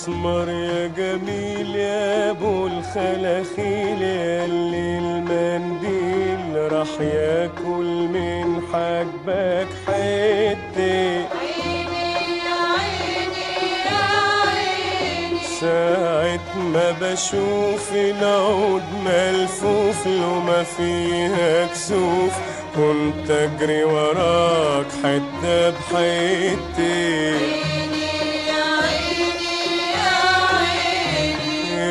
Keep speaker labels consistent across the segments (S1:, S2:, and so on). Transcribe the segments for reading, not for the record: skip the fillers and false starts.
S1: اسمر يا جميل يا ابو الخلاخيل، ياللي المنديل راح ياكل من حاجبك حته.
S2: عيني يا عيني يا عيني،
S1: ساعة ما بشوف العود ملفوف له ما فيها كسوف، كنت اجري وراك حتى بحياتي.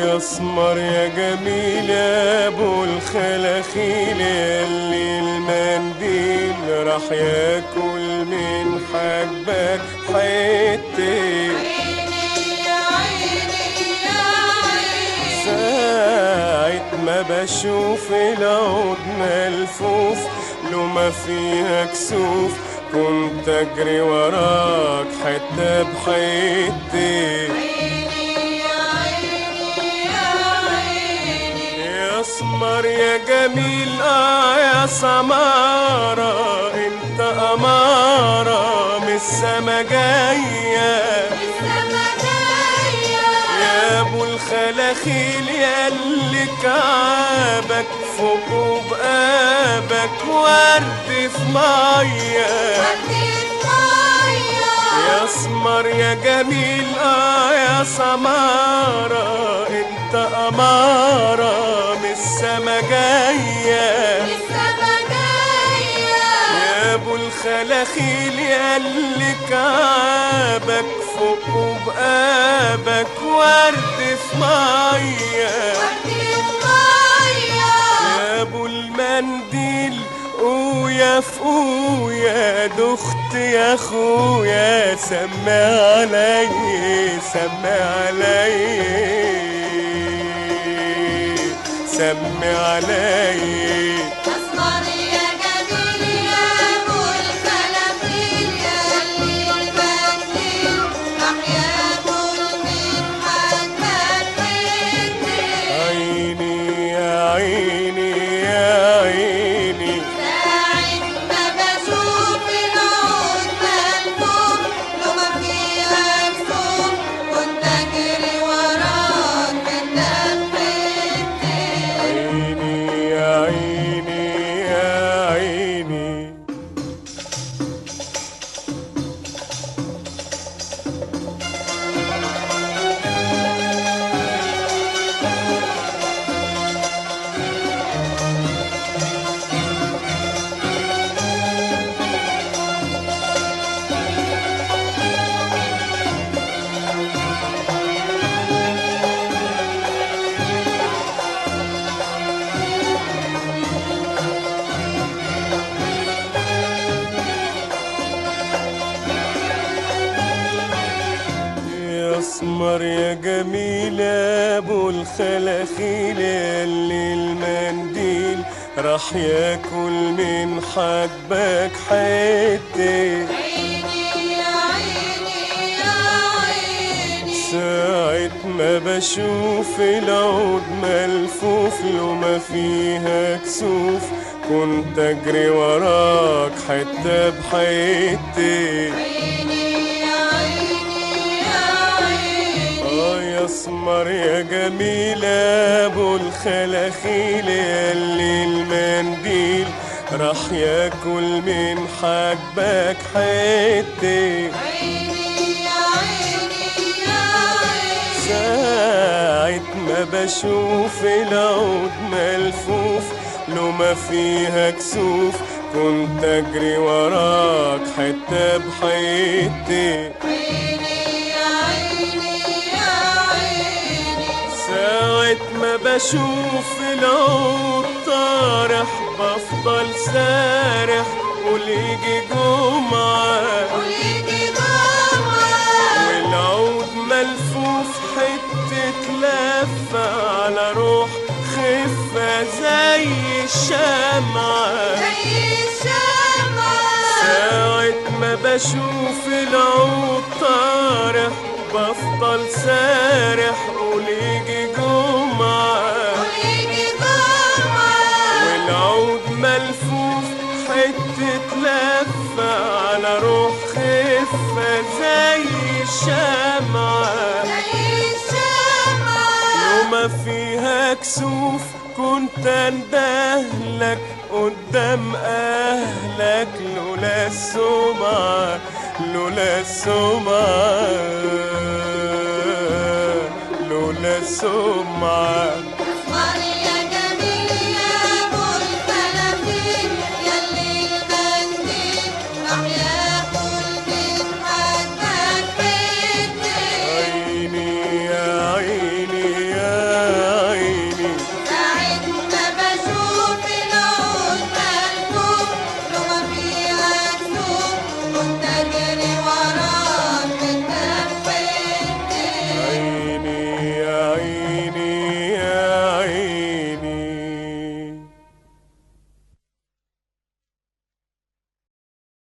S1: يا اسمر يا جميل يا ابو الخلاخيل، ياللي المنديل راح ياكل من حاجبك حتة. ساعة ما بشوف العود ملفوف لو ما فيها كسوف، كنت اجري وراك حتى بحياتي. يا اسمر يا جميل يا سمارة، انت امارة من السما جاية، يا ابو الخلاخيل ياللي كعبك فوق وبقابك ورد في ميه. يا اسمر يا جميل يا سمارة، انت امارة من السما جاية، يا ابو الخلاخيل ياللي كعبك فوق وبقابك ورد في ميه. يا ابو المنديل قويا في قويا دخت يا اخويا، سمي علي سمي علي سمي علي. اسمر يا جميل يا ابو الخلاخيل، ياللي المنديل راح ياكل من حاجبك حته. ساعة ما بشوف العود ملفوف لو ما فيها كسوف، كنت اجري وراك حتى بحياتي. يا اسمر يا جميل يا ابو الخلاخيل، ياللي المنديل راح ياكل من حاجبك حته. ساعة ما بشوف العود ملفوف لو ما فيها كسوف، كنت اجري وراك حتى بحياتي. ساعة ما بشوف العود طارح بفضل سارح، وليجي جمعة والعود ملفوف حتة لفة على روح خفة زي الشمعة. ساعة ما بشوف العود طارح بفضل سارح، وليجي جمعة والعود ملفوف حتة لفة على روح خفة زي الشمعة. ضلمة فيها كسوف كنت اندهلك قدام اهلك لولا السمعة لولا السمعة لولا السمعة